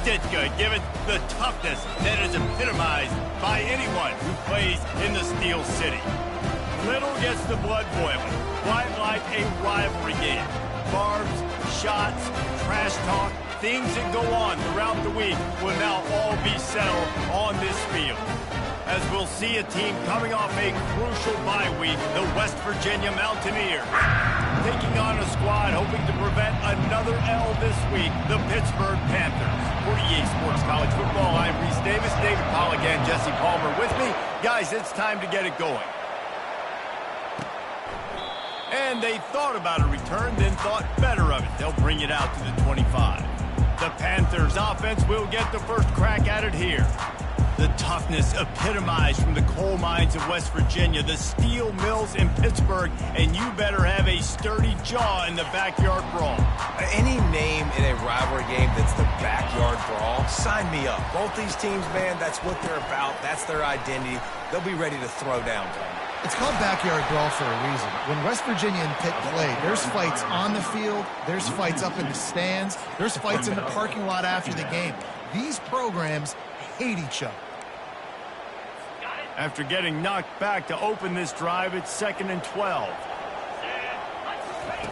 did good, given the toughness that is epitomized by anyone who plays in the Steel City. Little gets the blood boiling, quite like a rivalry game. Barbs, shots, trash talk, things that go on throughout the week will now all be settled on this field. As we'll see a team coming off a crucial bye week, the West Virginia Mountaineers, taking on a squad hoping to prevent another L this week, the Pittsburgh Panthers. For EA Sports College Football, I'm Reese Davis, David Pollack, and Jesse Palmer with me. Guys, it's time to get it going. And they thought about a return, then thought better of it. They'll bring it out to the 25. The Panthers offense will get the first crack at it here. The toughness epitomized from the coal mines of West Virginia, the steel mills in Pittsburgh, and you better have a sturdy jaw in the backyard brawl. Any name in a rivalry game that's the backyard brawl, sign me up. Both these teams, man, that's what they're about. That's their identity. They'll be ready to throw down. It's called backyard brawl for a reason. When West Virginia and Pitt play, there's fights on the field, there's fights up in the stands, there's fights in the parking lot after the game. These programs hate each other. After getting knocked back to open this drive, it's 2nd and 12.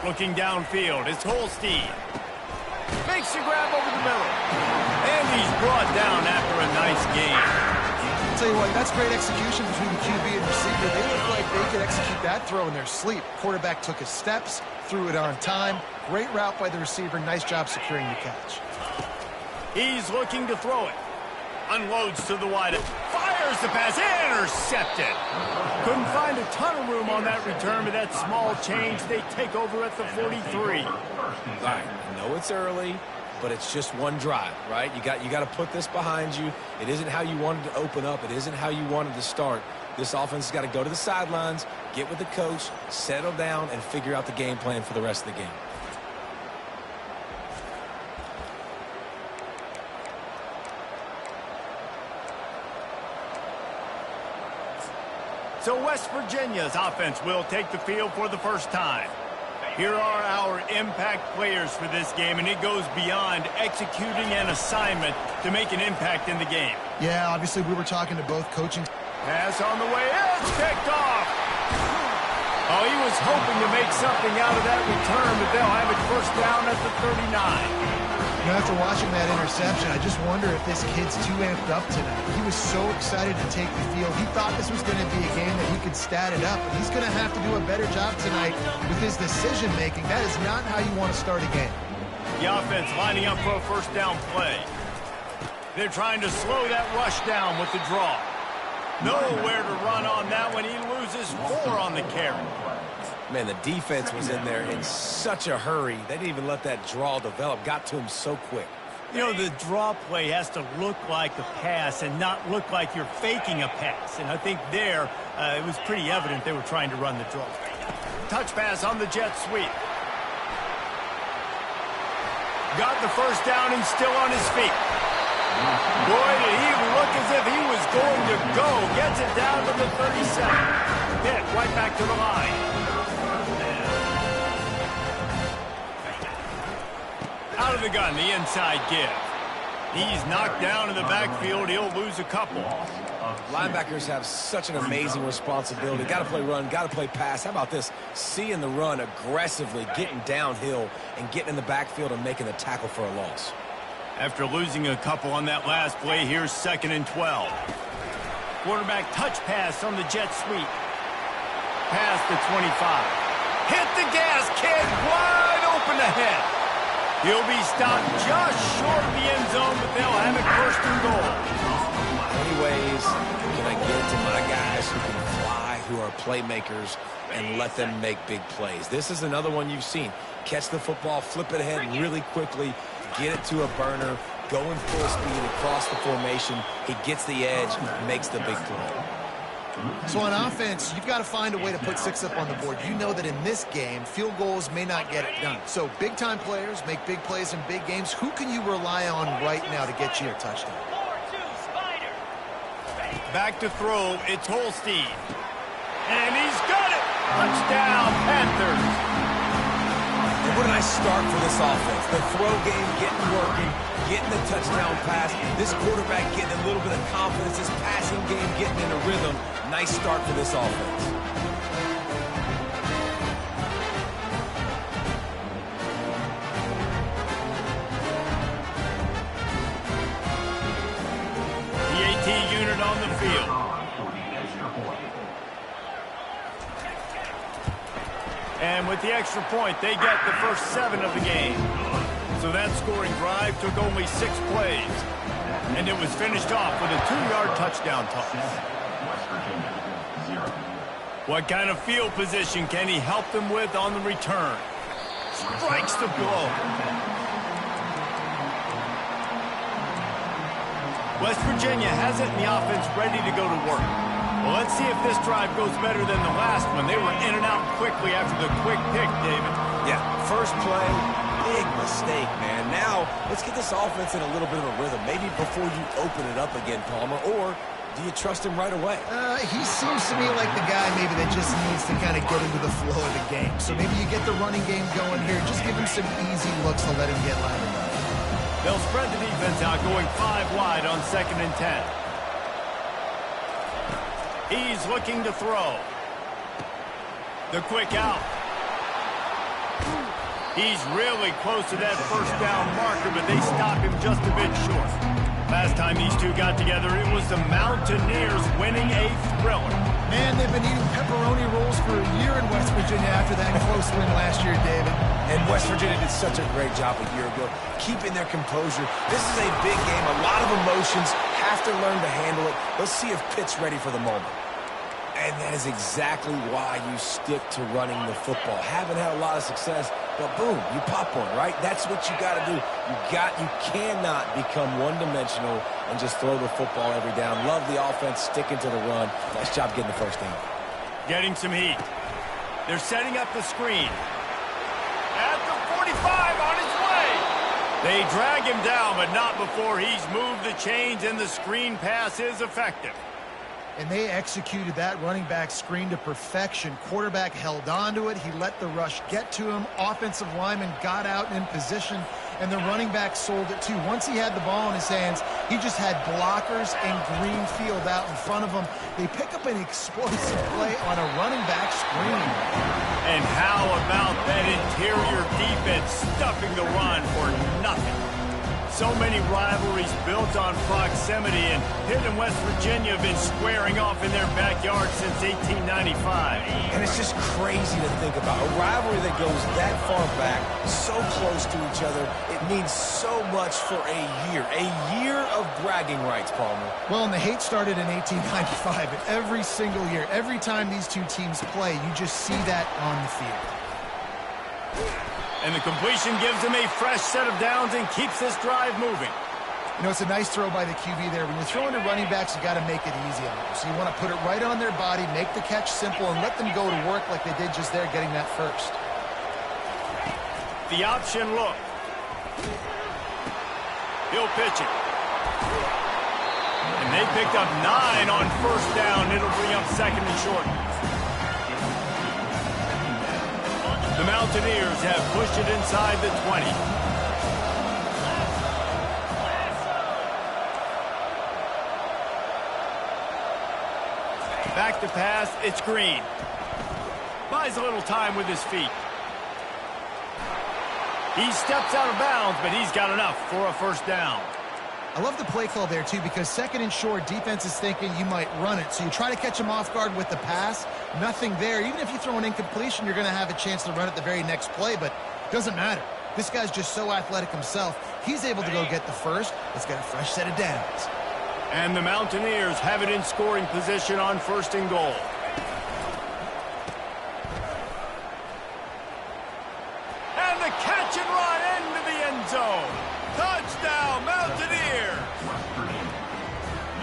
Looking downfield, it's Holstein. Makes a grab over the middle. And he's brought down after a nice game. I'll tell you what, that's great execution between the QB and receiver. They look like they could execute that throw in their sleep. Quarterback took his steps, threw it on time. Great route by the receiver. Nice job securing the catch. He's looking to throw it. Unloads to the wide. Fires the pass. Intercepted. Couldn't find a ton of room on that return, but that small change. They take over at the 43. All right, I know it's early, but it's just one drive, right? You got to put this behind you. It isn't how you wanted to open up. It isn't how you wanted to start. This offense has got to go to the sidelines, get with the coach, settle down, and figure out the game plan for the rest of the game. So West Virginia's offense will take the field for the first time. Here are our impact players for this game, and it goes beyond executing an assignment to make an impact in the game. Yeah, obviously we were talking to both coaching. Pass on the way. It's picked off. Oh, he was hoping to make something out of that return, but they'll have it first down at the 39. You know, after watching that interception, I just wonder if this kid's too amped up tonight. He was so excited to take the field. He thought this was going to be a game that he could stat it up, but he's going to have to do a better job tonight with his decision-making. That is not how you want to start a game. The offense lining up for a first down play. They're trying to slow that rush down with the draw. Nowhere to run on that one. He loses 4 on the carry. Man, the defense was in there in such a hurry. They didn't even let that draw develop. Got to him so quick. You know, the draw play has to look like a pass and not look like you're faking a pass. And I think there, it was pretty evident they were trying to run the draw. Touch pass on the jet sweep. Got the first down and still on his feet. Boy, did he look as if he was going to go. Gets it down to the 37. Hit right back to the line. Out of the gun, the inside give. He's knocked down in the backfield. He'll lose a couple. Linebackers have such an amazing responsibility. Got to play run, got to play pass. How about this? Seeing the run aggressively, getting downhill, and getting in the backfield and making the tackle for a loss. After losing a couple on that last play, here's 2nd and 12. Quarterback touch pass on the jet sweep. Past the 25. Hit the gas, kid. Wide open ahead. He'll be stopped just short of the end zone, but they'll have it first and goal. Many ways can I get to my guys who can fly, who are playmakers, and let them make big plays. This is another one you've seen. Catch the football, flip it ahead really quickly, get it to a burner, go in full speed across the formation. He gets the edge, makes the big play. So on offense, you've got to find a way to put 6 up on the board. You know that in this game, field goals may not get it done. So big-time players make big plays in big games. Who can you rely on right now to get you a touchdown? Back to throw, it's Holstein. And he's got it! Touchdown, Panthers! And what a nice start for this offense. The throw game getting working, getting the touchdown pass. This quarterback getting a little bit of confidence. This passing game getting in a rhythm. Nice start for this offense. The AT unit on the field. And with the extra point, they get the first 7 of the game. So that scoring drive took only 6 plays. And it was finished off with a 2-yard touchdown toss. What kind of field position can he help them with on the return? Strikes the blow. West Virginia has it in the offense ready to go to work. Well, let's see if this drive goes better than the last one. They were in and out quickly after the quick pick, David. Yeah, first play, big mistake, man. Now, let's get this offense in a little bit of a rhythm. Maybe before you open it up again, Palmer, or do you trust him right away? He seems to me like the guy maybe that just needs to kind of get into the flow of the game. So maybe you get the running game going here. Just give him some easy looks to let him get live enough. They'll spread the defense out, going 5 wide on 2nd and 10. He's looking to throw. The quick out. He's really close to that first down marker, but they stop him just a bit short. Last time these two got together, it was the Mountaineers winning a thriller. Man, they've been eating pepperoni rolls for a year in West Virginia after that close win last year, David. And West Virginia did such a great job a year ago, keeping their composure. This is a big game, a lot of emotions, have to learn to handle it. Let's see if Pitt's ready for the moment. And that is exactly why you stick to running the football. Haven't had a lot of success, but boom, you pop one, right? That's what you got to do. You cannot become one-dimensional and just throw the football every down. Love the offense, sticking to the run. Nice job getting the first down. Getting some heat. They're setting up the screen. At the 45, on his way. They drag him down, but not before he's moved the chains, and the screen pass is effective. And they executed that running back screen to perfection. Quarterback held on to it. He let the rush get to him. Offensive lineman got out in position, and the running back sold it too. Once he had the ball in his hands, he just had blockers and green field out in front of him. They pick up an explosive play on a running back screen. And how about that interior defense stuffing the run for nothing? So many rivalries built on proximity, and Pitt and West Virginia have been squaring off in their backyard since 1895. And it's just crazy to think about. A rivalry that goes that far back, so close to each other. It means so much for a year of bragging rights, Palmer. Well, and the hate started in 1895, and every single year, every time these two teams play, you just see that on the field. And the completion gives them a fresh set of downs and keeps this drive moving. You know, it's a nice throw by the QB there. When you're throwing to running backs, you got to make it easy on them. So you want to put it right on their body, make the catch simple, and let them go to work like they did just there, getting that first. The option look. He'll pitch it. And they picked up 9 on first down. It'll bring up 2nd and short. The Mountaineers have pushed it inside the 20. Back to pass, it's Green. Buys a little time with his feet. He steps out of bounds, but he's got enough for a first down. I love the play call there, too, because 2nd and short, defense is thinking you might run it. So you try to catch him off guard with the pass. Nothing there. Even if you throw an incompletion, you're going to have a chance to run it the very next play, but it doesn't matter. This guy's just so athletic himself. He's able to go get the first. Let's get a fresh set of downs. And the Mountaineers have it in scoring position on 1st and goal. And the catch and run into the end zone. Touchdown, Mountaineers!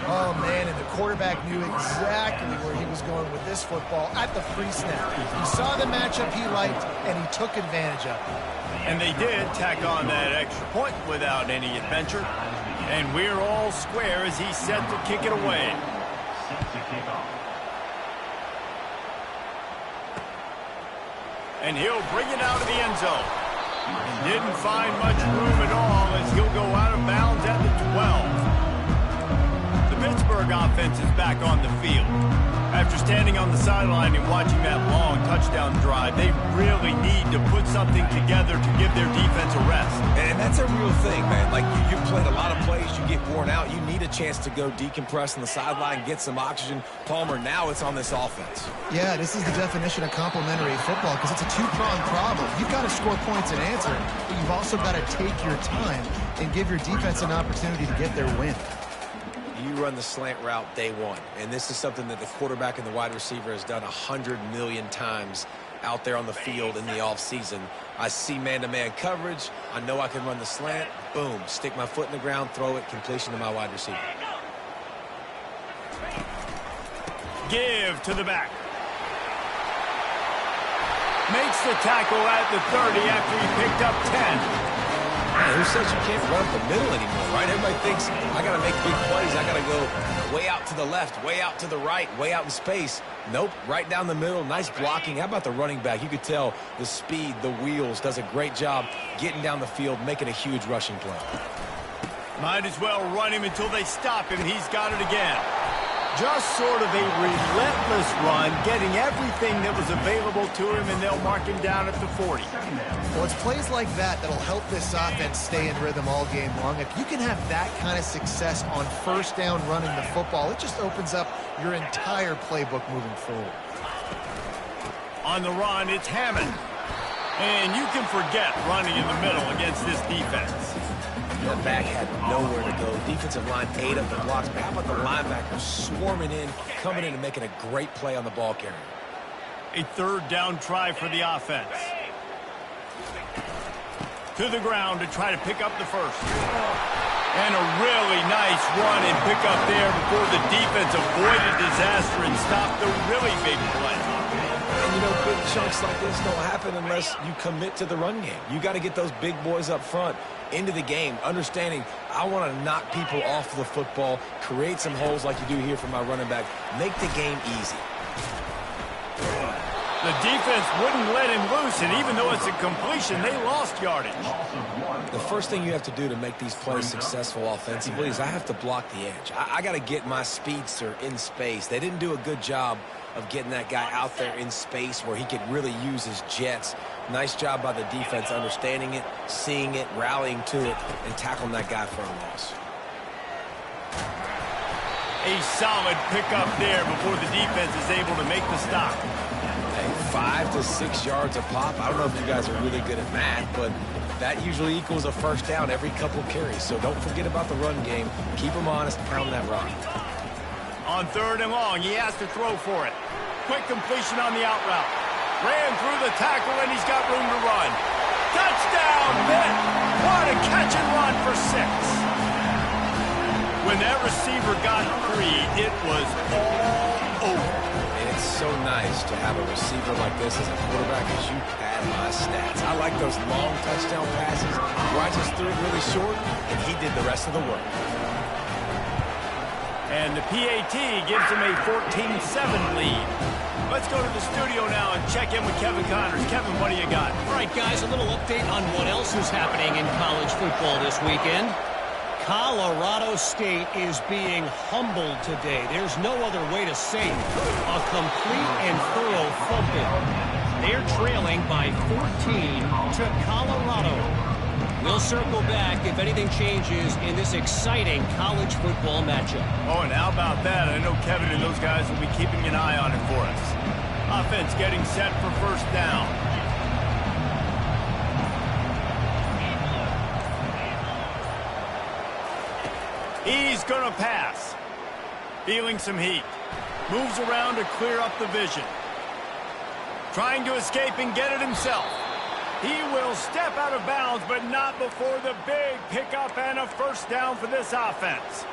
Oh, man, and the quarterback knew exactly where he was going with this football at the pre-snap. He saw the matchup he liked, and he took advantage of it. And they did tack on that extra point without any adventure. And we're all square as he's set to kick it away. And he'll bring it out of the end zone. Didn't find much room at all as he'll go out of bounds at the 12. The Pittsburgh offense is back on the field. After standing on the sideline and watching that long touchdown drive, they really need to put something together to give their defense a rest. And that's a real thing, man. Like, you played a lot of plays, you get worn out, you need a chance to go decompress on the sideline, get some oxygen. Palmer, now it's on this offense. Yeah, this is the definition of complementary football because it's a two-pronged problem. You've got to score points and answer, but you've also got to take your time and give your defense an opportunity to get their win. You run the slant route day one, and this is something that the quarterback and the wide receiver has done 100 million times out there on the field in the offseason. I see man-to-man coverage. I know I can run the slant. Boom, stick my foot in the ground, throw it, completion to my wide receiver. Give to the back. Makes the tackle at the 30 after he picked up 10. Man, who says you can't run up the middle anymore, right? Everybody thinks, I got to make big plays. I got to go way out to the left, way out to the right, way out in space. Nope, right down the middle. Nice blocking. How about the running back? You could tell the speed, the wheels, does a great job getting down the field, making a huge rushing play. Might as well run him until they stop him. He's got it again. Just sort of a relentless run, getting everything that was available to him, and they'll mark him down at the 40. Well, it's plays like that that'll help this offense stay in rhythm all game long. If you can have that kind of success on first down running the football, it just opens up your entire playbook moving forward. On the run, it's Hammond. And you can forget running in the middle against this defense. The back had nowhere to go. Defensive line ate up the blocks. But how about the linebackers swarming in, coming in and making a great play on the ball carrier? A third down try for the offense. To the ground to try to pick up the first. And a really nice run and pick up there before the defense avoided disaster and stopped the really big play. And, you know, big chunks like this don't happen unless you commit to the run game. You got to get those big boys up front into the game, understanding I want to knock people off the football, create some holes like you do here for my running back, make the game easy. The defense wouldn't let him loose, and even though it's a completion, they lost yardage. The first thing you have to do to make these plays successful offensively is I have to block the edge. I got to get my speedster in space. They didn't do a good job of getting that guy out there in space where he could really use his jets. Nice job by the defense understanding it, seeing it, rallying to it, and tackling that guy for a loss. A solid pickup there before the defense is able to make the stop. Hey, 5 to 6 yards a pop. I don't know if you guys are really good at math, but that usually equals a first down every couple carries. So don't forget about the run game. Keep them honest, pound that rock. On third and long, he has to throw for it. Quick completion on the out route. Ran through the tackle, and he's got room to run. Touchdown, Pitt! What a catch and run for 6. When that receiver got free, it was all over. It's so nice to have a receiver like this as a quarterback as you pad my stats. I like those long touchdown passes where I just threw it really short, and he did the rest of the work. And the PAT gives him a 14-7 lead. Let's go to the studio now and check in with Kevin Connors. Kevin, what do you got? All right, guys, a little update on what else is happening in college football this weekend. Colorado State is being humbled today. There's no other way to say it. A complete and thorough thumping. They're trailing by 14 to Colorado. We'll circle back if anything changes in this exciting college football matchup. Oh, and how about that? I know Kevin and those guys will be keeping an eye on it for us. Offense getting set for first down. He's going to pass. Feeling some heat. Moves around to clear up the vision. Trying to escape and get it himself. He will step out of bounds, but not before the big pickup and a first down for this offense.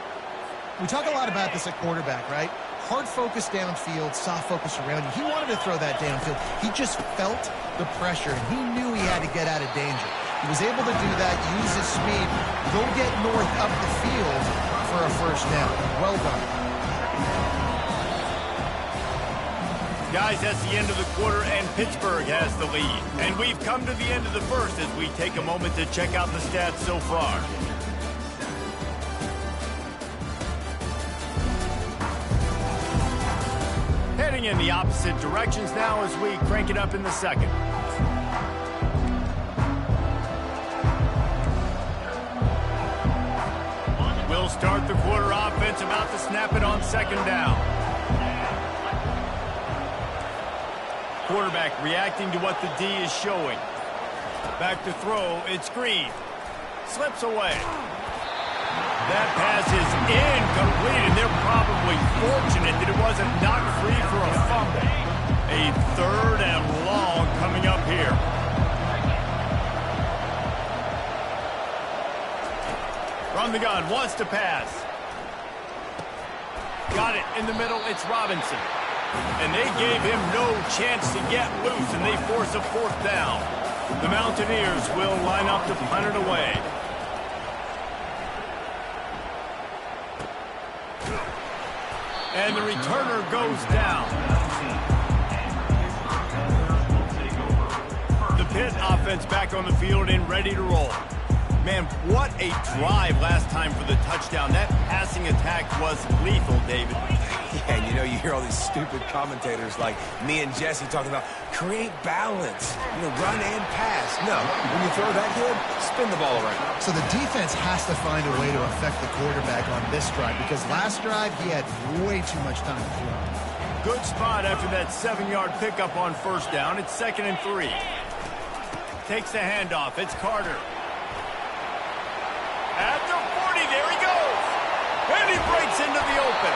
We talk a lot about this at quarterback, right? Hard focus downfield, soft focus around you. He wanted to throw that downfield. He just felt the pressure, and he knew he had to get out of danger. He was able to do that, use his speed, go get north up the field for a first down. Well done. Guys, that's the end of the quarter, and Pittsburgh has the lead. And we've come to the end of the first as we take a moment to check out the stats so far. Heading in the opposite directions now as we crank it up in the second. We'll start the quarter offense, about to snap it on second down. Quarterback reacting to what the D is showing. Back to throw, it's Green. Slips away. That pass is incomplete, and they're probably fortunate that it wasn't knocked free for a fumble. A third and long coming up here. From the gun, wants to pass. Got it in the middle, it's Robinson. And they gave him no chance to get loose, and they force a fourth down. The Mountaineers will line up to punt it away. And the returner goes down. The Pitt offense back on the field and ready to roll. Man, what a drive last time for the touchdown. That passing attack was lethal, David. Yeah, and you know, you hear all these stupid commentators like me and Jesse talking about create balance, run and pass. No, when you throw that good, spin the ball around. So the defense has to find a way to affect the quarterback on this drive, because last drive he had way too much time to throw. Good spot after that 7-yard pickup on first down. It's 2nd and 3. Takes the handoff. It's Carter. At the 40, there he goes. And he breaks into the open.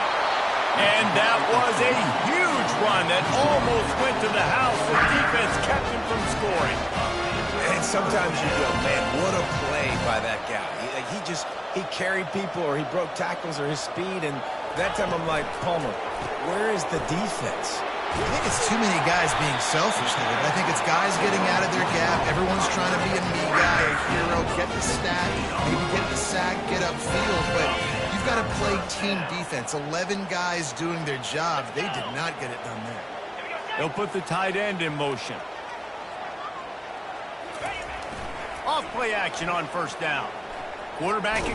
And that was a huge run that almost went to the house. The defense kept him from scoring. And sometimes you go, man, what a play by that guy. He carried people, or he broke tackles, or his speed. And that time I'm like, Palmer, where is the defense? I think it's too many guys being selfish, David. I think it's guys getting out of their gap. Everyone's trying to be a me guy, a hero, get the stat, maybe get the sack, get upfield. But you've got to play team defense. 11 guys doing their job. They did not get it done there. They'll put the tight end in motion. Off play action on first down. Quarterback, they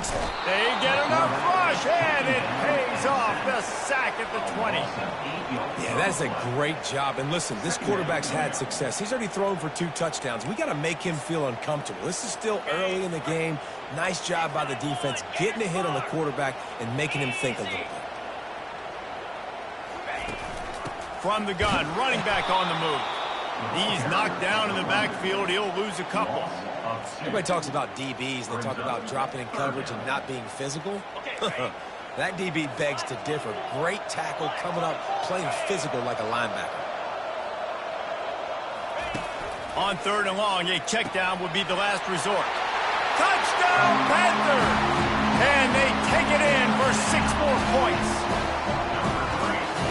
get enough rush, and it pays off. The sack at the 20. Yeah, that's a great job. And listen, this quarterback's had success. He's already thrown for 2 touchdowns. We got to make him feel uncomfortable. This is still early in the game. Nice job by the defense, getting a hit on the quarterback and making him think a little bit. From the gun, running back on the move. He's knocked down in the backfield. He'll lose a couple. Everybody talks about DBs. They talk about dropping in coverage and not being physical. That DB begs to differ. Great tackle coming up, playing physical like a linebacker. On 3rd and long, a check down would be the last resort. Touchdown, Panthers! And they take it in for 6 more points.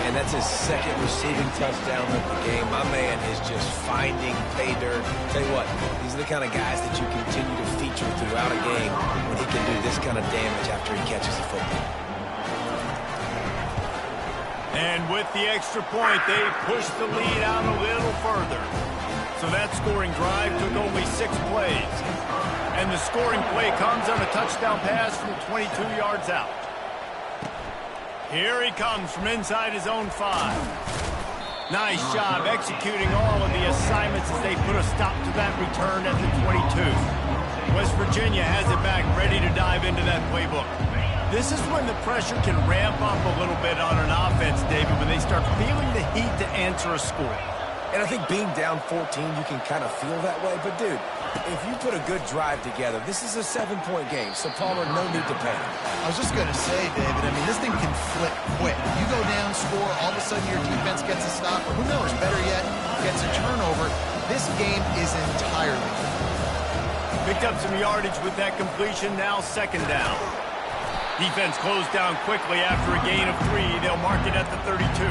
And that's his 2nd receiving touchdown of the game. My man is just finding pay dirt. Tell you what, these are the kind of guys that you continue to feature throughout a game when he can do this kind of damage after he catches the football. And with the extra point, they push the lead out a little further. So that scoring drive took only 6 plays. And the scoring play comes on a touchdown pass from 22 yards out. Here he comes from inside his own 5. Nice job executing all of the assignments as they put a stop to that return at the 22. West Virginia has it back, ready to dive into that playbook. This is when the pressure can ramp up a little bit on an offense, David, when they start feeling the heat to answer a score. And I think being down 14, you can kind of feel that way. But, dude, if you put a good drive together, this is a 7-point game. So, Palmer, no need to panic. I was just going to say, David, I mean, this thing can flip quick. You go down, score, all of a sudden your defense gets a stop, or who knows, better yet, gets a turnover. This game is entirely different. Picked up some yardage with that completion, now 2nd down. Defense closed down quickly after a gain of 3. They'll mark it at the 32.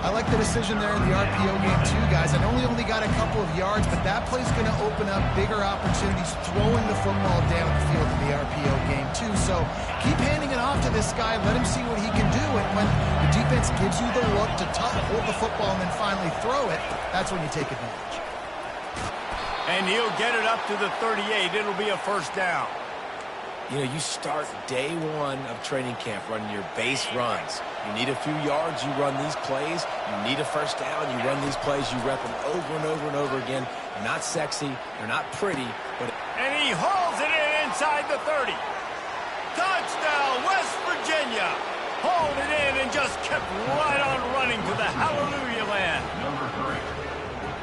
I like the decision there in the RPO game too, guys. I know we only got a couple of yards, but that play's going to open up bigger opportunities throwing the football down the field in the RPO game too. So keep handing it off to the this guy, let him see what he can do. And when the defense gives you the look to hold the football and then finally throw it, that's when you take advantage. And he'll get it up to the 38. It'll be a first down. You know, you start day one of training camp running your base runs. You need a few yards, you run these plays. You need a first down, you run these plays. You rep them over and over and over again. They're not sexy, they're not pretty, but... And he hauls it in inside the 30. Touchdown, West Virginia. Hauled it in and just kept right on running to the hallelujah land.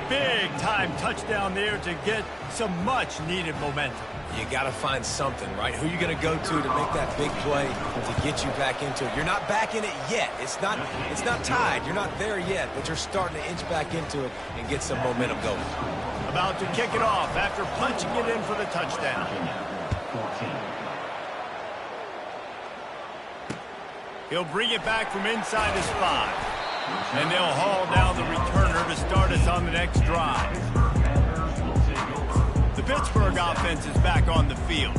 Big-time touchdown there to get some much-needed momentum. You got to find something, right? Who are you going to go to make that big play to get you back into it? You're not back in it yet. It's not tied. You're not there yet, but you're starting to inch back into it and get some momentum going. About to kick it off after punching it in for the touchdown. He'll bring it back from inside his 5. And they'll haul down the returner to start us on the next drive. The Pittsburgh offense is back on the field.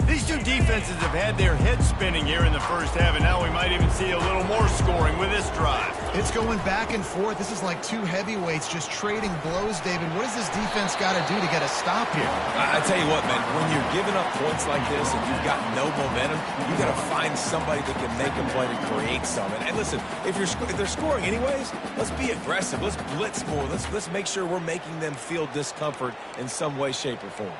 These two defenses have had their heads spinning here in the first half, and now we might even see a little more scoring with this drive. It's going back and forth. This is like two heavyweights just trading blows, David. What does this defense got to do to get a stop here? I tell you what, man, when you're giving up points like this and you've got no momentum, you got to find somebody that can make a play to create some. And listen, if they're scoring anyways, let's be aggressive. Let's blitz more. Let's make sure we're making them feel discomfort in some way, shape, or form.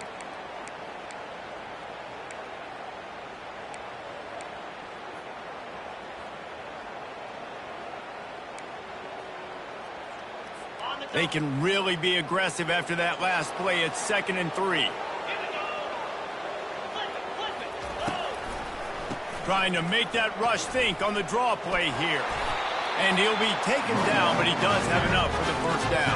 They can really be aggressive after that last play. It's 2nd and 3. Trying to make that rush think on the draw play here. And he'll be taken down, but he does have enough for the first down.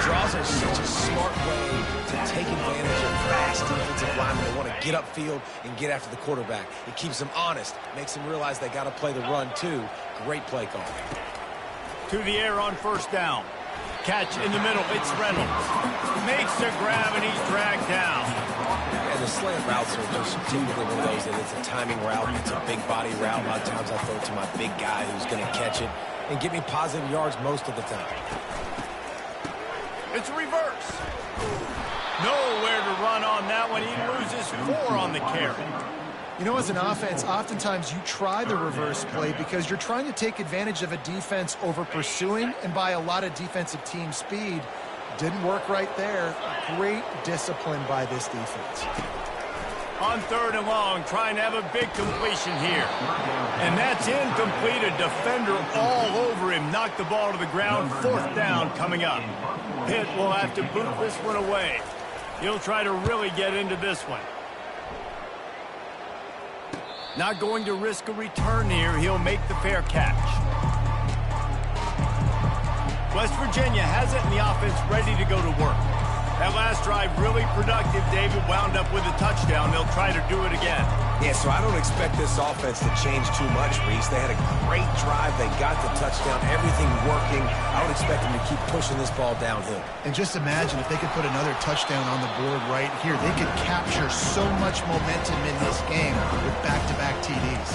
Draws are such a smart way to take advantage of fast defensive linemen that want to get upfield and get after the quarterback. It keeps them honest, makes them realize they got to play the run too. Great play call. To the air on first down. Catch in the middle, it's Reynolds. Makes the grab, and he's dragged down. Yeah, the slant routes are just typically one of those that it's a timing route. It's a big body route. A lot of times I throw it to my big guy who's going to catch it and get me positive yards most of the time. It's reverse. Nowhere to run on that one. He loses 4 on the carry. You know, as an offense, oftentimes you try the reverse play because you're trying to take advantage of a defense over pursuing and by a lot of defensive team speed. Didn't work right there. Great discipline by this defense. On 3rd and long, trying to have a big completion here. And that's incomplete. A defender all over him. Knocked the ball to the ground. 4th down coming up. Pitt will have to boot this one away. He'll try to really get into this one. Not going to risk a return here. He'll make the fair catch. West Virginia has it, and the offense ready to go to work. That last drive really productive. David wound up with a touchdown. They'll try to do it again. Yeah, so I don't expect this offense to change too much, Reese. They had a great drive. They got the touchdown. Everything working. I would expect them to keep pushing this ball downhill. And just imagine if they could put another touchdown on the board right here. They could capture so much momentum in this game with back-to-back TDs.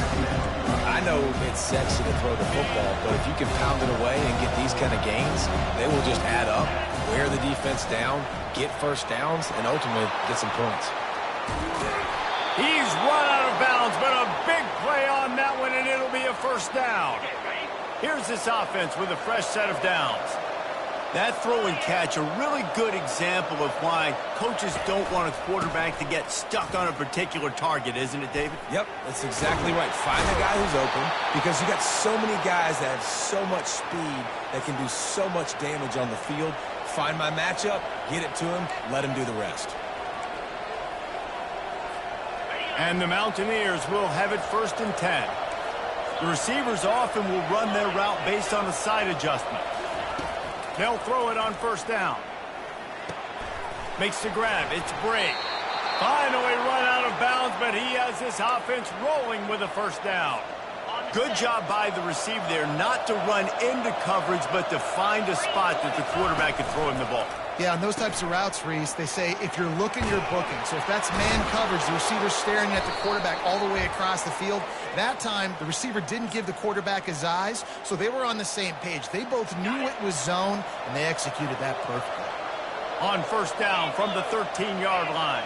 I know it's sexy to throw the football, but if you can pound it away and get these kind of gains, they will just add up, wear the defense down, get first downs, and ultimately get some points. He's run out of bounds, but a big play on that one, and it'll be a first down. Here's this offense with a fresh set of downs. That throw and catch, a really good example of why coaches don't want a quarterback to get stuck on a particular target, isn't it, David? Yep, that's exactly right. Find the guy who's open, because you got so many guys that have so much speed that can do so much damage on the field. Find my matchup, get it to him, let him do the rest. And the Mountaineers will have it 1st and 10. The receivers often will run their route based on a side adjustment. They'll throw it on first down. Makes the grab. It's Brake. Finally run out of bounds, but he has this offense rolling with a first down. Good job by the receiver there not to run into coverage, but to find a spot that the quarterback could throw him the ball. Yeah, on those types of routes, Reese, they say if you're looking, you're booking. So if that's man coverage, the receiver's staring at the quarterback all the way across the field. That time, the receiver didn't give the quarterback his eyes, so they were on the same page. They both knew it was zone, and they executed that perfectly. On first down from the 13-yard line.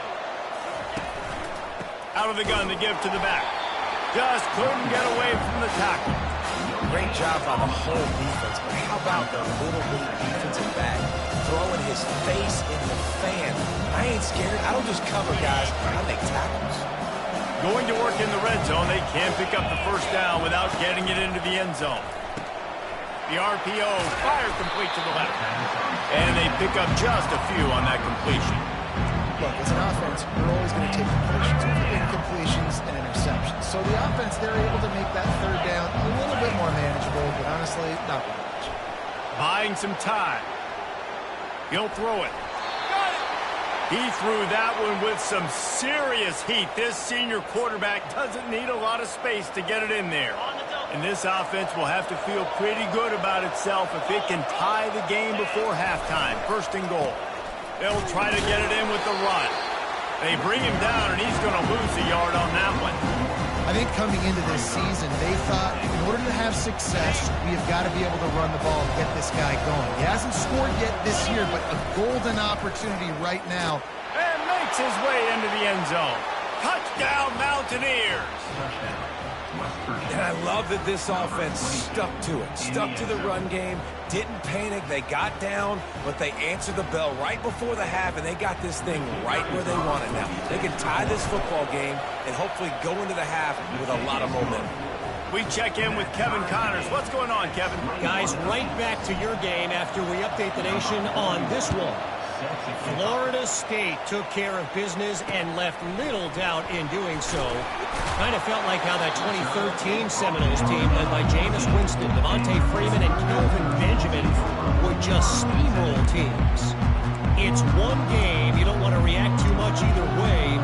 Out of the gun to give to the back. Just couldn't get away from the tackle. Great job by the whole defense, but how about the little bitty defensive back throwing his face in the fan? I ain't scared. I don't just cover guys. I make tackles. Going to work in the red zone, they can pick up the first down without getting it into the end zone. The RPO fired complete to the left. And they pick up just a few on that completion. Look, as an offense, you're always going to take completions over incompletions and interceptions. So the offense, they're able to make that third down a little bit more manageable, but honestly, not very much. Buying some time. He'll throw it. Got it! He threw that one with some serious heat. This senior quarterback doesn't need a lot of space to get it in there. And this offense will have to feel pretty good about itself if it can tie the game before halftime. First and goal. They'll try to get it in with the run. They bring him down, and he's going to lose a yard on that one. I think coming into this season, they thought in order to have success, we have got to be able to run the ball and get this guy going. He hasn't scored yet this year, but a golden opportunity right now. And makes his way into the end zone. Touchdown, Mountaineers. And I love that this offense stuck to it, stuck to the run game, didn't panic. They got down, but they answered the bell right before the half, and they got this thing right where they want it now. They can tie this football game and hopefully go into the half with a lot of momentum. We check in with Kevin Connors. What's going on, Kevin? Guys, right back to your game after we update the nation on this one. Florida State took care of business and left little doubt in doing so. Kind of felt like how that 2013 Seminoles team led by Jameis Winston, Devontae Freeman, and Kelvin Benjamin would just steamroll teams. It's one game. You don't want to react too much either way,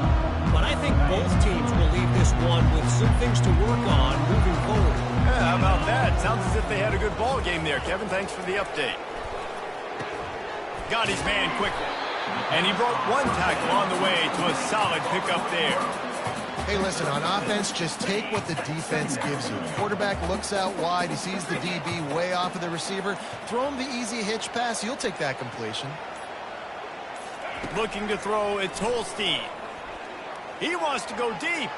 but I think both teams will leave this one with some things to work on moving forward. Yeah, how about that? Sounds as if they had a good ball game there, Kevin. Thanks for the update. Got his man quickly. And he broke one tackle on the way to a solid pickup there. Hey, listen, on offense, just take what the defense gives you. Quarterback looks out wide. He sees the DB way off of the receiver. Throw him the easy hitch pass. You'll take that completion. Looking to throw, it's Holstein. He wants to go deep.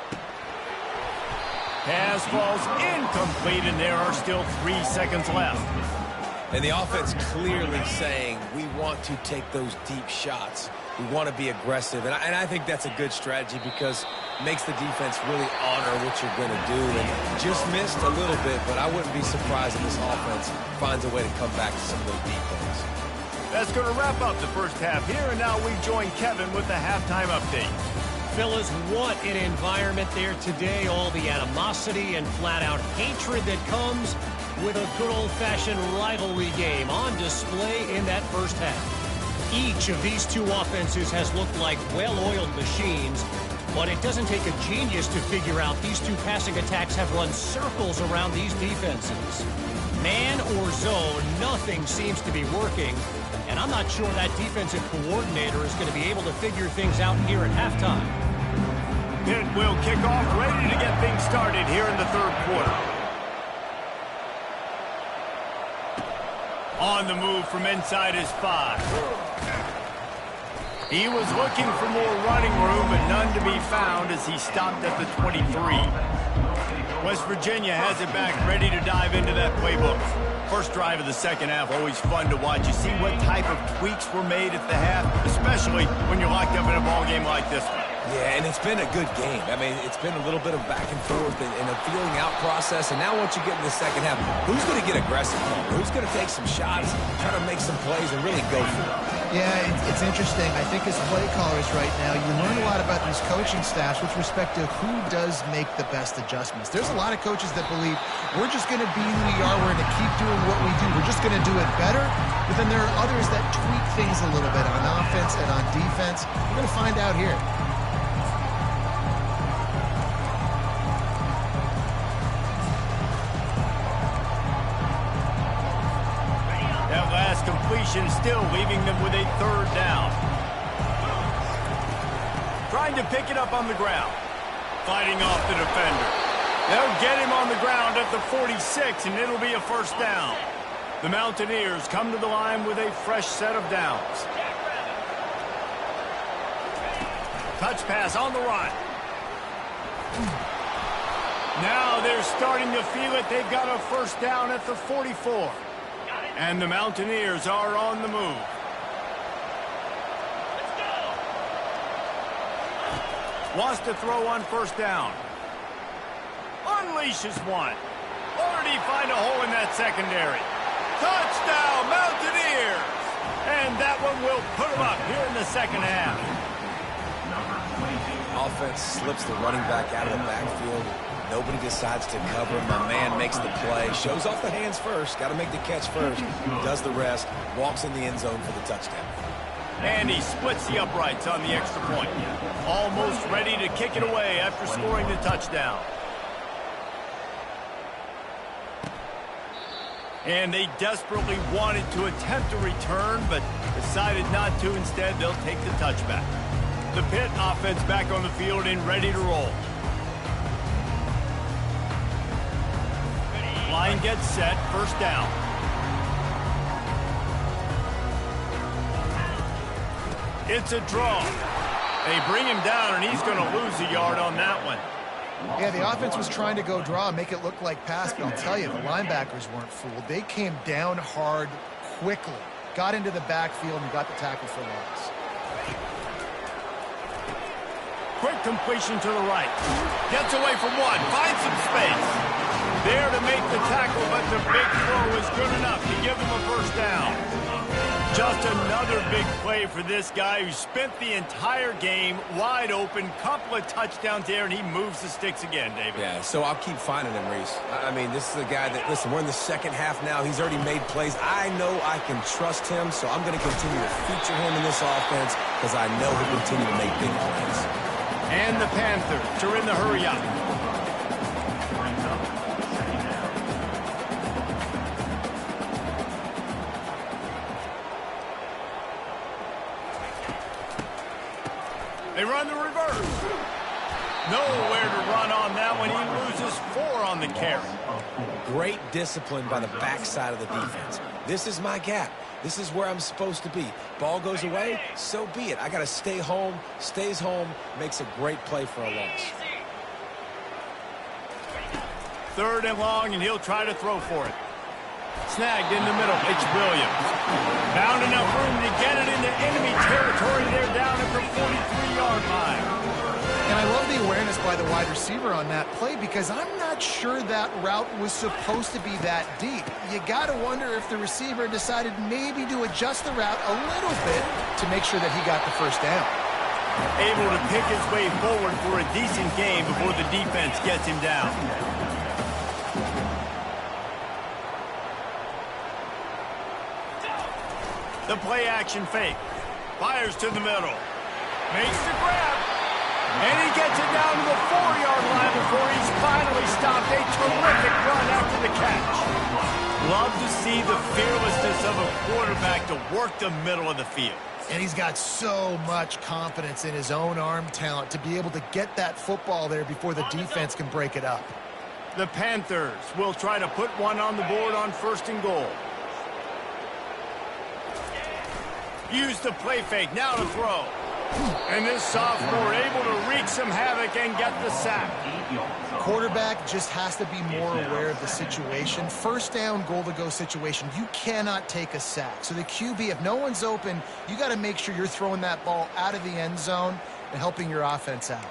Pass falls incomplete, and there are still 3 seconds left. And the offense clearly saying we want to take those deep shots. We want to be aggressive. And I think that's a good strategy because it makes the defense really honor what you're going to do. And just missed a little bit, but I wouldn't be surprised if this offense finds a way to come back to some of those deep ones. That's going to wrap up the first half here. And now we join Kevin with the halftime update. Fellas, what an environment there today. All the animosity and flat-out hatred that comes with a good old-fashioned rivalry game on display in that first half. Each of these two offenses has looked like well-oiled machines, but it doesn't take a genius to figure out these two passing attacks have run circles around these defenses. Man or zone, nothing seems to be working, and I'm not sure that defensive coordinator is going to be able to figure things out here at halftime. It will kick off, ready to get things started here in the third quarter. On the move from inside his 5. He was looking for more running room, but none to be found as he stopped at the 23. West Virginia has it back, ready to dive into that playbook. First drive of the second half, always fun to watch. You see what type of tweaks were made at the half, especially when you're locked up in a ball game like this one. Yeah, and it's been a good game. I mean, it's been a little bit of back and forth and a feeling out process. And now once you get in the second half, who's going to get aggressive? Who's going to take some shots, try to make some plays, and really go for it? Yeah, it's interesting. I think as play callers right now, you learn a lot about these coaching staffs with respect to who does make the best adjustments. There's a lot of coaches that believe we're just going to be who we are. We're going to keep doing what we do. We're just going to do it better. But then there are others that tweak things a little bit on offense and on defense. We're going to find out here. completion, still leaving them with a third down. Trying to pick it up on the ground. Fighting off the defender. They'll get him on the ground at the 46, and it'll be a first down. The Mountaineers come to the line with a fresh set of downs. Touch pass on the run. Now they're starting to feel it. They've got a first down at the 44. And the Mountaineers are on the move. Wants to throw on first down. Unleashes one. Already find a hole in that secondary. Touchdown, Mountaineers! And that one will put them up here in the second half. Offense slips the running back out of the backfield. Nobody decides to cover. My man makes the play. Shows off the hands first. Got to make the catch first. Does the rest. Walks in the end zone for the touchdown. And he splits the uprights on the extra point. Almost ready to kick it away after scoring the touchdown. And they desperately wanted to attempt a return, but decided not to. Instead, they'll take the touchback. The Pitt offense back on the field and ready to roll. Line gets set, first down. It's a draw. They bring him down, and he's going to lose a yard on that one. Yeah, the offense was trying to go draw, make it look like pass, but I'll tell you, the linebackers weren't fooled. They came down hard quickly, got into the backfield, and got the tackle for loss. Quick completion to the right. Gets away from one, finds some space. There to make the tackle, but the big throw is good enough to give him a first down. Just another big play for this guy who spent the entire game wide open. Couple of touchdowns there, and he moves the sticks again, David. Yeah, so I'll keep finding him, Reese. I mean, this is a guy that, listen, we're in the second half now. He's already made plays. I know I can trust him, so I'm going to continue to feature him in this offense because I know he'll continue to make big plays. And the Panthers are in the hurry up. They run the reverse. Nowhere to run on that one. He loses 4 on the carry. Great discipline by the backside of the defense. This is my gap. This is where I'm supposed to be. Ball goes away, so be it. I got to stay home. Stays home, makes a great play for a loss. 3rd and long, and he'll try to throw for it. Snagged in the middle. It's Williams. Found enough room to get it into enemy territory. They're down at the 43-yard line. And I love the awareness by the wide receiver on that play because I'm not sure that route was supposed to be that deep. You got to wonder if the receiver decided maybe to adjust the route a little bit to make sure that he got the first down. Able to pick his way forward for a decent game before the defense gets him down. The play action fake. Fires to the middle. Makes the grab. And he gets it down to the 4-yard line before he's finally stopped. A terrific run after the catch. Love to see the fearlessness of a quarterback to work the middle of the field. And he's got so much confidence in his own arm talent to be able to get that football there before the defense can break it up. The Panthers will try to put one on the board on 1st and goal. Use the play fake, now to throw. And this sophomore able to wreak some havoc and get the sack. Quarterback just has to be more aware of the situation. 1st down, goal to go situation. You cannot take a sack. So the QB, if no one's open, you got to make sure you're throwing that ball out of the end zone and helping your offense out.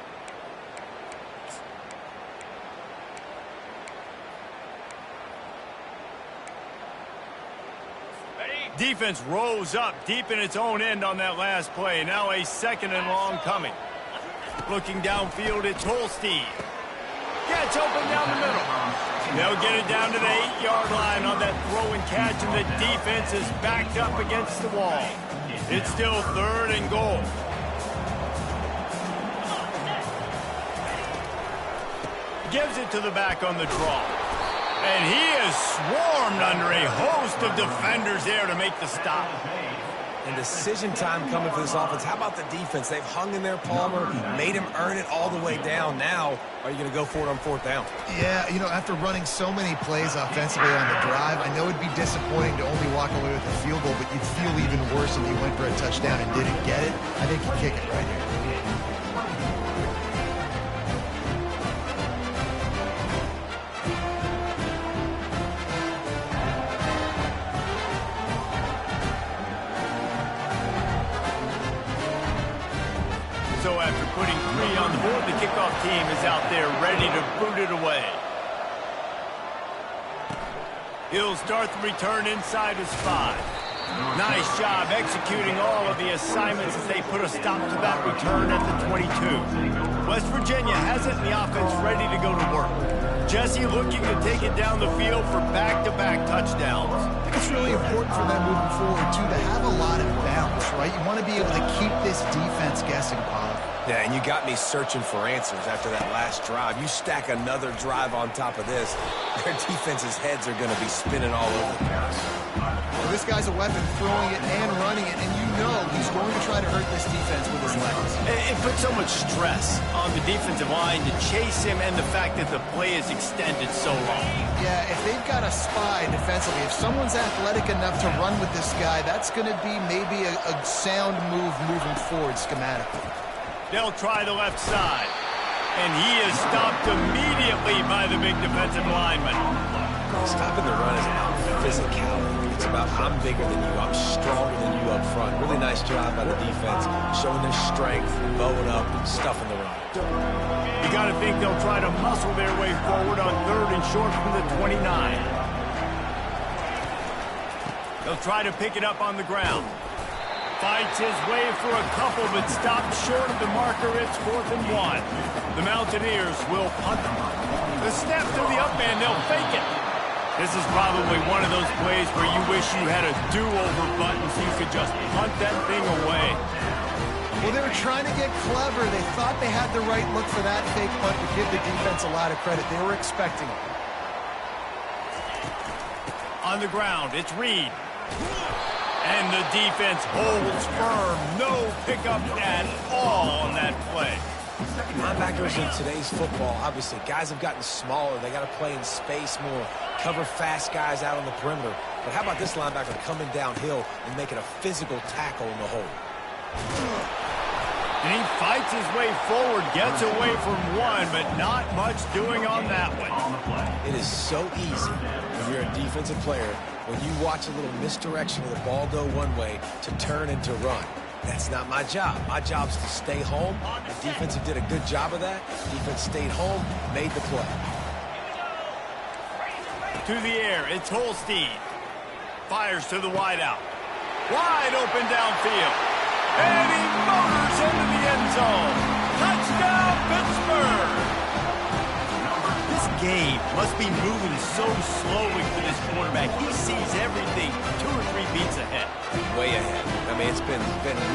Defense rose up deep in its own end on that last play. Now a 2nd and long coming. Looking downfield, it's Holstein. Gets open down the middle. They'll get it down to the 8-yard line on that throw and catch, and the defense is backed up against the wall. It's still 3rd and goal. Gives it to the back on the draw. And he is swarmed under a host of defenders there to make the stop. And decision time coming for this offense. How about the defense? They've hung in there, Palmer, made him earn it all the way down. Now, are you going to go for it on fourth down? Yeah, you know, after running so many plays offensively on the drive, I know it'd be disappointing to only walk away with a field goal, but you'd feel even worse if you went for a touchdown and didn't get it. I think you kick it right here. So after putting 3 on the board, the kickoff team is out there ready to boot it away. He'll start the return inside his 5. Nice job executing all of the assignments as they put a stop to that return at the 22. West Virginia has it in the offense ready to go to work. Jesse looking to take it down the field for back-to-back touchdowns. I think it's really important for them moving forward, too, to have a lot of balance, right? You want to be able to keep this defense guessing, Pollard. Yeah, and you got me searching for answers after that last drive. You stack another drive on top of this, their defense's heads are going to be spinning all over the place. Well, this guy's a weapon, throwing it and running it, and you know he's going to try to hurt this defense with his legs. It puts so much stress on the defensive line to chase him and the fact that the play is extended so long. Yeah, if they've got a spy defensively, if someone's athletic enough to run with this guy, that's going to be maybe a sound move moving forward schematically. They'll try the left side. And he is stopped immediately by the big defensive lineman. Stopping the run is about physicality. It's about I'm bigger than you, I'm stronger than you up front. Really nice job by the defense, showing their strength, bowing up, stuffing the run. You got to think they'll try to muscle their way forward on 3rd and short from the 29. They'll try to pick it up on the ground. Fights his way for a couple, but stopped short of the marker. It's 4th and 1. The Mountaineers will punt them. The snap to the up man, they'll fake it. This is probably one of those plays where you wish you had a do-over button so you could just punt that thing away. Well, they were trying to get clever. They thought they had the right look for that fake punt, to give the defense a lot of credit. They were expecting it. On the ground, it's Reed. And the defense holds firm. No pickup at all on that play. Linebackers in today's football, obviously, guys have gotten smaller. They got to play in space more, cover fast guys out on the perimeter. But how about this linebacker coming downhill and making a physical tackle in the hole? And he fights his way forward, gets away from one, but not much doing on that one. It is so easy when you're a defensive player, when you watch a little misdirection of the ball go one way to turn and to run. That's not my job. My job is to stay home. The defense did a good job of that. Defense stayed home, made the play. To the air, it's Holstein. Fires to the wideout. Wide open downfield. And he motors into the end zone. Touchdown, Pittsburgh! This game must be moving so slowly for this quarterback. He sees everything 2 or 3 beats ahead. Way ahead. I mean, it's been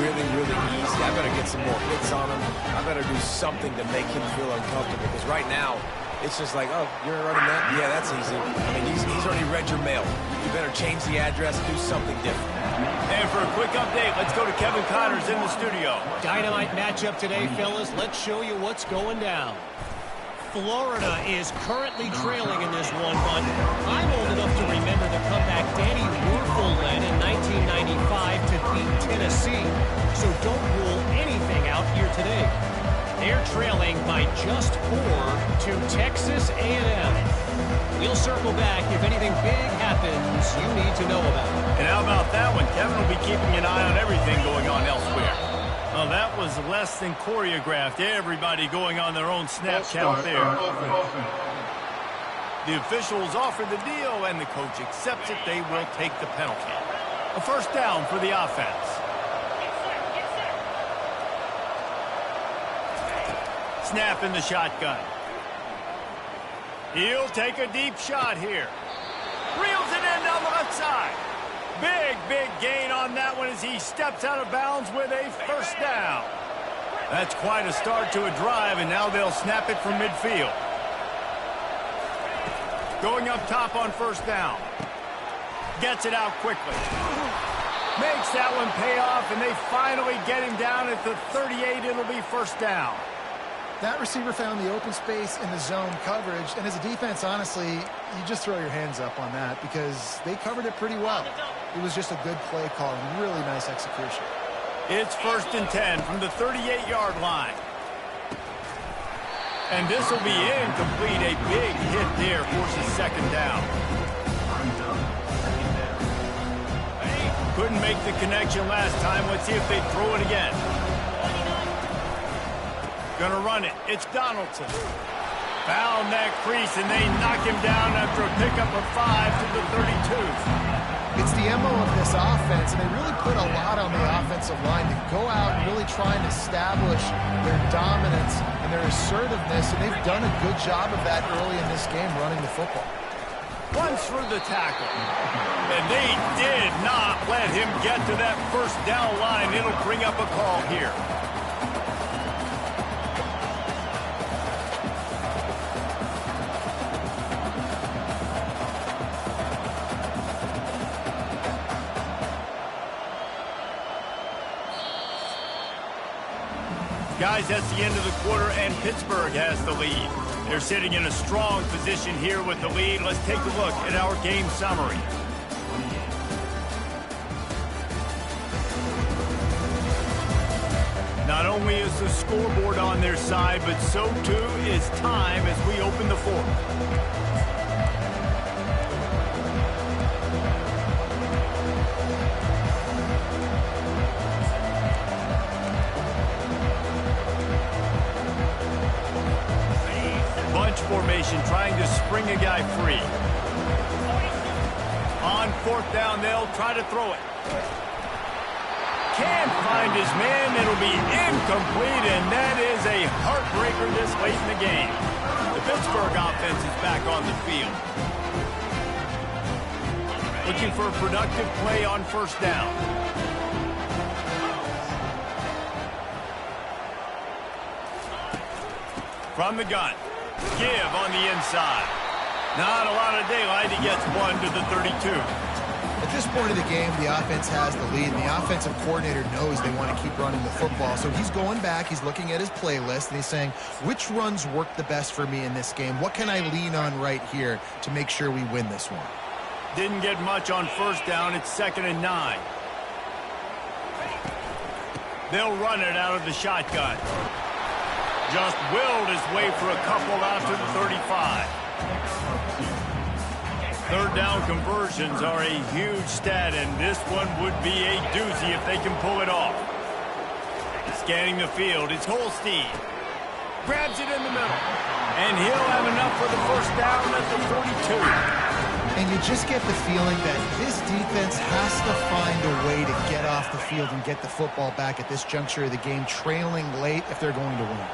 really, really easy. I better get some more hits on him. I better do something to make him feel uncomfortable. Because right now, it's just like, oh, you're running that? Yeah, that's easy. I mean, he's already read your mail. You better change the address, do something different. And for a quick update, let's go to Kevin Connors in the studio. Dynamite matchup today, fellas. Let's show you what's going down. Florida is currently trailing in this one, but I'm old enough to remember the comeback Danny Wuerffel led in 1995 to beat Tennessee. So don't rule anything out here today. They're trailing by just 4 to Texas A&M. We'll circle back if anything big happens you need to know about. And how about that one? Kevin will be keeping an eye on everything going on elsewhere. Well, that was less than choreographed. Everybody going on their own snap count there. The officials offer the deal, and the coach accepts it. They will take the penalty. A first down for the offense. Snap in the shotgun. He'll take a deep shot here. Reels it in down the left side. Big gain on that one as he steps out of bounds with a first down. That's quite a start to a drive, and now they'll snap it from midfield. Going up top on first down. Gets it out quickly. Makes that one pay off, and they finally get him down at the 38. It'll be first down. That receiver found the open space in the zone coverage, and as a defense, honestly, you just throw your hands up on that because they covered it pretty well. It was just a good play call and really nice execution. It's 1st and 10 from the 38-yard line. And this will be incomplete. A big hit there forces second down. Couldn't make the connection last time. Let's see if they throw it again. Gonna run it. It's Donaldson. Found that crease, and they knock him down after a pickup of 5 to the 32. It's the MO of this offense, and they really put a lot on the offensive line to go out and really try and establish their dominance and their assertiveness, and they've done a good job of that early in this game running the football. Runs through the tackle. And they did not let him get to that first down line. It'll bring up a call here. Guys, that's the end of the quarter, and Pittsburgh has the lead. They're sitting in a strong position here with the lead. Let's take a look at our game summary. Not only is the scoreboard on their side, but so too is time as we open the fourth. Formation trying to spring a guy free. On 4th down, they'll try to throw it. Can't find his man. It'll be incomplete, and that is a heartbreaker this late in the game. The Pittsburgh offense is back on the field. Looking for a productive play on first down. From the gun. Give on the inside. Not a lot of daylight. He gets 1 to the 32. At this point of the game, the offense has the lead, and the offensive coordinator knows they want to keep running the football. So he's going back, he's looking at his playlist, and he's saying, which runs work the best for me in this game? What can I lean on right here to make sure we win this one? Didn't get much on first down. It's 2nd and 9. They'll run it out of the shotgun. Just willed his way for a couple out to the 35. 3rd down conversions are a huge stat, and this one would be a doozy if they can pull it off. Scanning the field, it's Holstein. Grabs it in the middle. And he'll have enough for the first down at the 42. And you just get the feeling that this defense has to find a way to get off the field and get the football back at this juncture of the game, trailing late if they're going to win.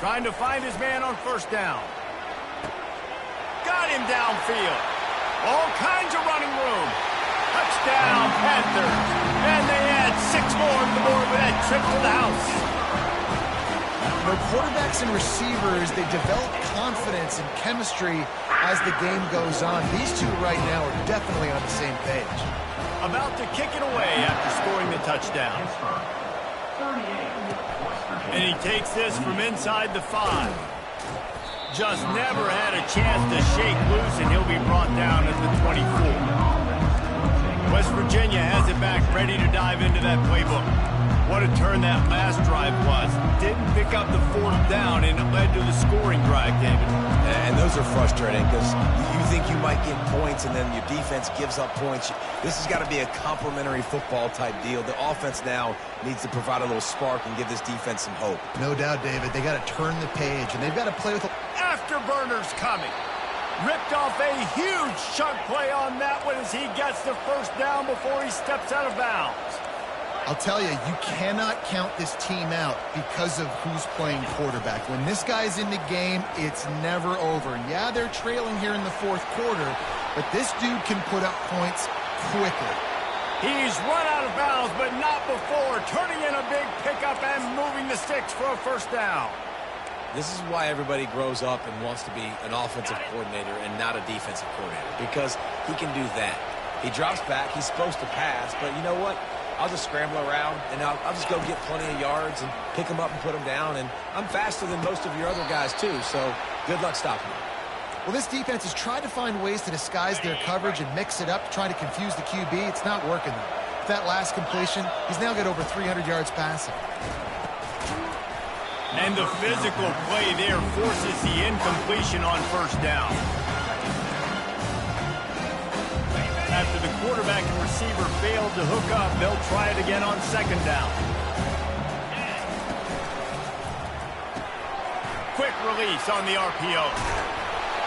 Trying to find his man on first down. Got him downfield. All kinds of running room. Touchdown, Panthers. And they add 6 more to the board with that trip to the house. The quarterbacks and receivers, they develop confidence and chemistry as the game goes on. These two right now are definitely on the same page. About to kick it away after scoring the touchdown. And he takes this from inside the 5. Just never had a chance to shake loose, and he'll be brought down at the 24. West Virginia has it back, ready to dive into that playbook. What a turn that last drive was. Didn't pick up the 4th down, and it led to the scoring drive, David. And those are frustrating because you think you might get points, and then your defense gives up points. This has got to be a complementary football type deal. The offense now needs to provide a little spark and give this defense some hope. No doubt, David. They got to turn the page, and they've got to play with Afterburners coming. Ripped off a huge chunk play on that one as he gets the first down before he steps out of bounds. I'll tell you, you cannot count this team out because of who's playing quarterback. When this guy's in the game, it's never over. Yeah, they're trailing here in the 4th quarter, but this dude can put up points quickly. He's run out of bounds, but not before. Turning in a big pickup and moving the sticks for a first down. This is why everybody grows up and wants to be an offensive coordinator and not a defensive coordinator, because he can do that. He drops back. He's supposed to pass, but you know what? I'll just scramble around, and I'll just go get plenty of yards and pick them up and put them down, and I'm faster than most of your other guys too, so good luck stopping me. Well, this defense has tried to find ways to disguise their coverage and mix it up to try to confuse the QB. It's not working, though. With that last completion, he's now got over 300 yards passing. And the physical play there forces the incompletion on first down. After the quarterback and receiver failed to hook up, they'll try it again on second down. Quick release on the RPO.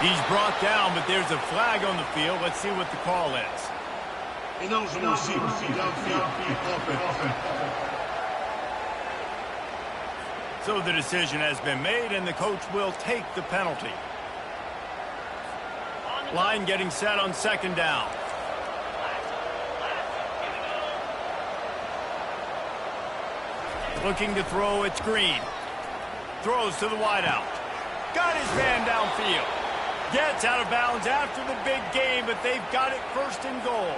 He's brought down, but there's a flag on the field. Let's see what the call is. So the decision has been made, and the coach will take the penalty. Line getting set on second down. Looking to throw, it's Green. Throws to the wideout. Got his man downfield. Gets out of bounds after the big game, but they've got it first and goal.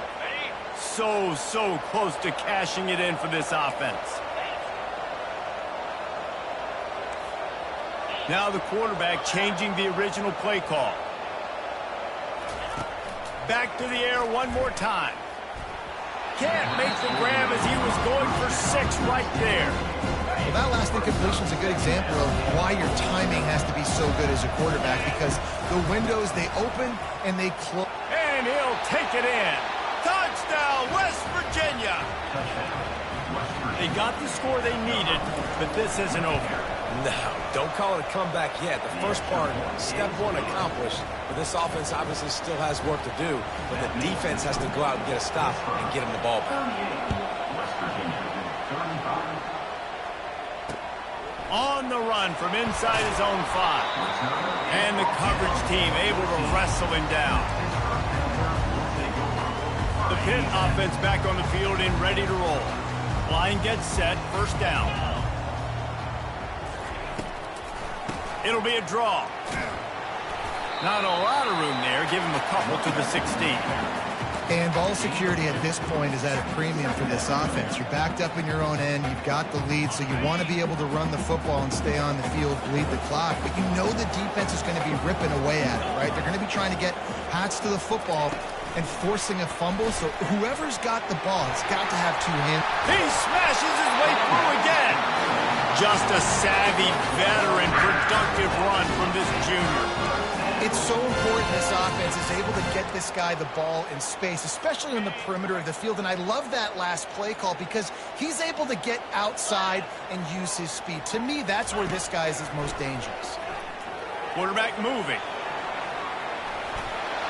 So close to cashing it in for this offense. Now the quarterback changing the original play call. Back to the air one more time. Can't make the grab as he was going for 6 right there. Well, that last incompletion is a good example of why your timing has to be so good as a quarterback, because the windows, they open and they close. And he'll take it in. Touchdown, West Virginia. They got the score they needed, but this isn't over. No, don't call it a comeback yet. The first part, step 1 accomplished, but this offense obviously still has work to do, but the defense has to go out and get a stop and get him the ball back. On the run from inside his own 5. And the coverage team able to wrestle him down. The Pitt offense back on the field and ready to roll. Line gets set, first down. It'll be a draw. Not a lot of room there. Give him a couple to the 16. And ball security at this point is at a premium for this offense. You're backed up in your own end. You've got the lead, so you want to be able to run the football and stay on the field, bleed the clock. But you know the defense is going to be ripping away at it, right? They're going to be trying to get hats to the football and forcing a fumble. So whoever's got the ball has got to have 2 hands. He smashes his way through again. Just a savvy, veteran, productive run from this junior. It's so important this offense is able to get this guy the ball in space, especially on the perimeter of the field. And I love that last play call because he's able to get outside and use his speed. To me, that's where this guy is his most dangerous. Quarterback moving.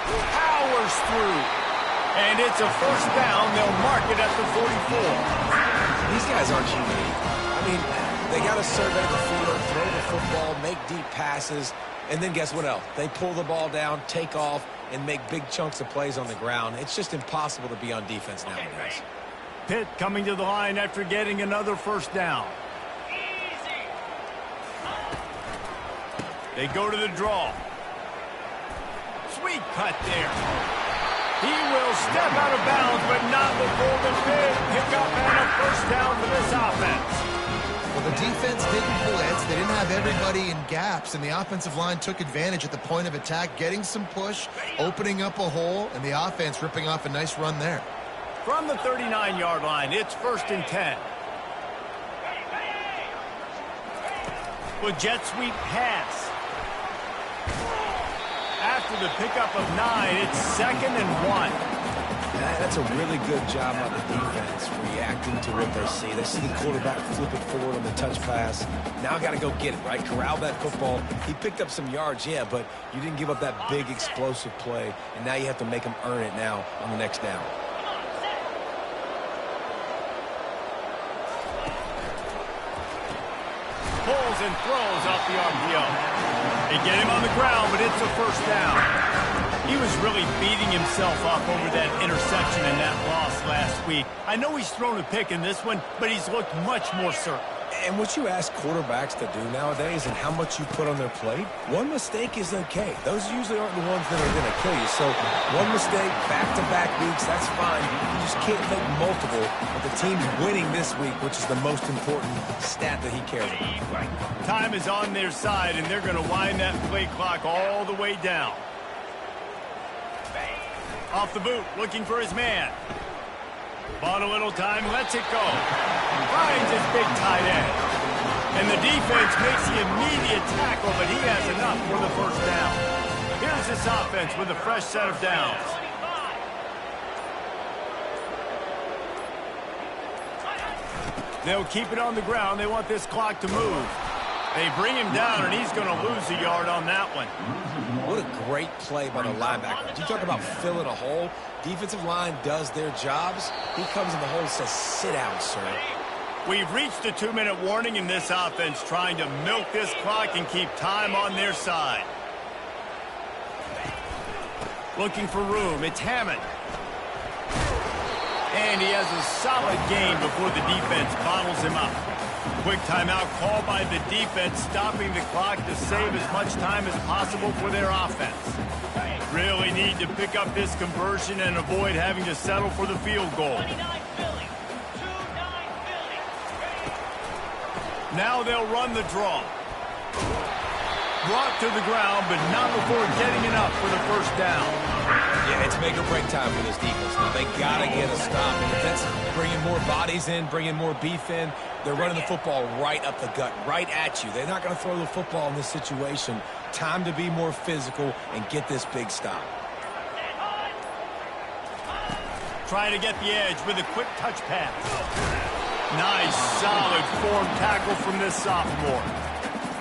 Powers through. And it's a first down. They'll mark it at the 44. These guys aren't unique. I mean, they got to survey the field, throw the football, make deep passes. And then guess what else? They pull the ball down, take off, and make big chunks of plays on the ground. It's just impossible to be on defense nowadays. Pitt coming to the line after getting another first down. They go to the draw. Sweet cut there. He will step out of bounds, but not before the big pickup and a first down for this offense. Well, the defense didn't blitz. They didn't have everybody in gaps, and the offensive line took advantage at the point of attack, getting some push, opening up a hole, and the offense ripping off a nice run there. From the 39-yard line, it's 1st and 10. With jet sweep pass. After the pickup of 9, it's 2nd and 1. That's a really good job by the defense, reacting to what they see. They see the quarterback flip it forward on the touch pass. Now I got to go get it, right? Corral that football. He picked up some yards, yeah, but you didn't give up that big explosive play, and now you have to make him earn it now on the next down. Pulls and throws off the RPO. They get him on the ground, but it's a first down. He was really beating himself up over that interception and that loss last week. I know he's thrown a pick in this one, but he's looked much more certain. And what you ask quarterbacks to do nowadays and how much you put on their plate, one mistake is okay. Those usually aren't the ones that are going to kill you. So one mistake, back-to-back weeks, that's fine. You just can't make multiple. But the team's winning this week, which is the most important stat that he cares about. Time is on their side, and they're going to wind that play clock all the way down. Off the boot, looking for his man. Bought a little time, lets it go. Finds his big tight end. And the defense makes the immediate tackle, but he has enough for the first down. Here's this offense with a fresh set of downs. They'll keep it on the ground. They want this clock to move. They bring him down, and he's going to lose a yard on that one. What a great play by the linebacker. You talk about filling a hole. Defensive line does their jobs. He comes in the hole and says, sit down, sir. We've reached a 2-minute warning in this offense, trying to milk this clock and keep time on their side. Looking for room. It's Hammond. And he has a solid gain before the defense bottles him up. Quick timeout called by the defense, stopping the clock to save as much time as possible for their offense. Really need to pick up this conversion and avoid having to settle for the field goal. Now they'll run the draw. Brought to the ground, but not before getting enough for the first down. Yeah, it's make or break time for this defense. Now, they got to get a stop. And if that's bringing more bodies in, bringing more beef in, they're running the football right up the gut, right at you. They're not going to throw the football in this situation. Time to be more physical and get this big stop. Trying to get the edge with a quick touch pass. Nice, solid form tackle from this sophomore.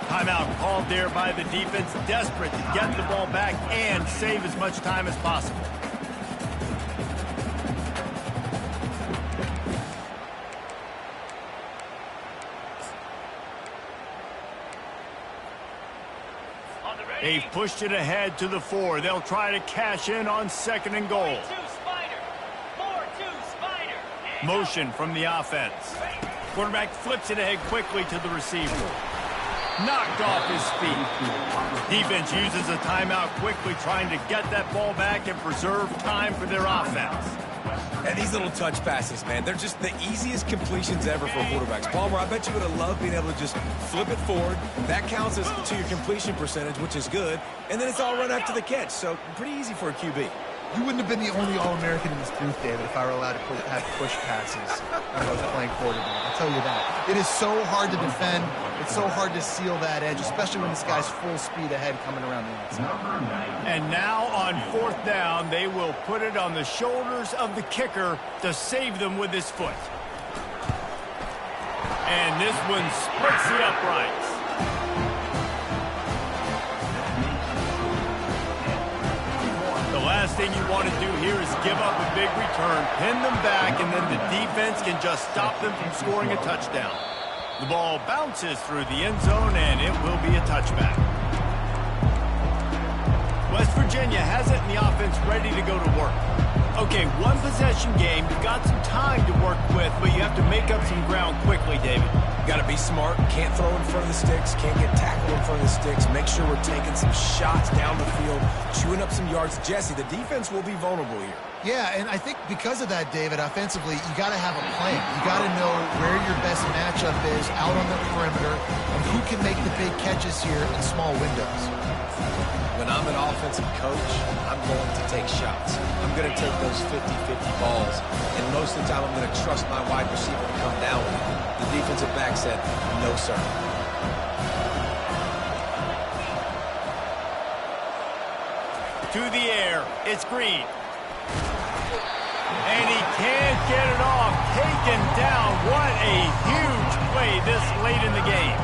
Timeout called there by the defense, desperate to get the ball back and save as much time as possible. They've pushed it ahead to the 4. They'll try to cash in on 2nd and goal. Motion from the offense. Quarterback flips it ahead quickly to the receiver. Knocked off his feet. Defense uses a timeout quickly, trying to get that ball back and preserve time for their offense. And these little touch passes, man, they're just the easiest completions ever for quarterbacks. Palmer, I bet you would have loved being able to just flip it forward. That counts as to your completion percentage, which is good. And then it's all run after the catch, so pretty easy for a QB. You wouldn't have been the only All-American in this booth, David, if I were allowed to have push passes when I was playing quarterback. I'll tell you that. It is so hard to defend. It's so hard to seal that edge, especially when this guy's full speed ahead coming around the outside. And now on 4th down, they will put it on the shoulders of the kicker to save them with his foot. And this one splits the uprights. The last thing you want to do here is give up a big return, pin them back, and then the defense can just stop them from scoring a touchdown. The ball bounces through the end zone, and it will be a touchback. West Virginia has it in the offense ready to go to work. Okay, one possession game. You've got some time to work with, but you have to make up some ground quickly, David. Got to be smart. Can't throw in front of the sticks. Can't get tackled in front of the sticks. Make sure we're taking some shots down the field, chewing up some yards. Jesse, the defense will be vulnerable here. Yeah, and I think because of that, David, offensively, you got to have a plan. You got to know where your best matchup is out on the perimeter and who can make the big catches here in small windows. When I'm an offensive coach, I'm going to take shots. I'm going to take those 50-50 balls, and most of the time I'm going to trust my wide receiver to come down with it. The defensive back said, no, sir. To the air, it's Green. And he can't get it off. Taken down. What a huge play this late in the game.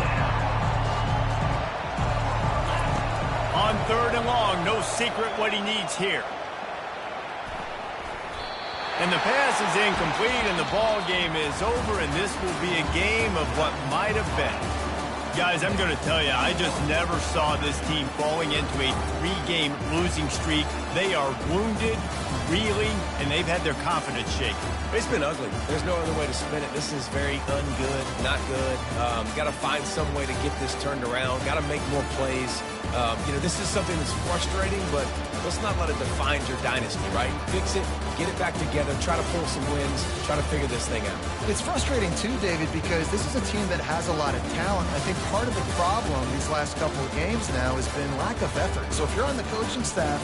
On 3rd and long, no secret what he needs here. And the pass is incomplete, and the ball game is over, and this will be a game of what might have been. Guys, I'm going to tell you, I just never saw this team falling into a 3-game losing streak. They are wounded, reeling, and they've had their confidence shaken. It's been ugly. There's no other way to spin it. This is very ungood, not good. Got to find some way to get this turned around. Got to make more plays. This is something that's frustrating, but let's not let it define your dynasty, right? Fix it, get it back together, try to pull some wins, try to figure this thing out. It's frustrating too, David, because this is a team that has a lot of talent. I think part of the problem these last couple of games now has been lack of effort. So if you're on the coaching staff,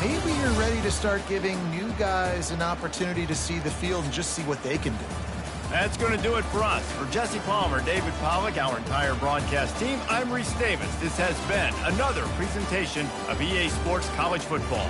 maybe you're ready to start giving new guys an opportunity to see the field and just see what they can do. That's going to do it for us. For Jesse Palmer, David Pollack, our entire broadcast team, I'm Reese Davis. This has been another presentation of EA Sports College Football.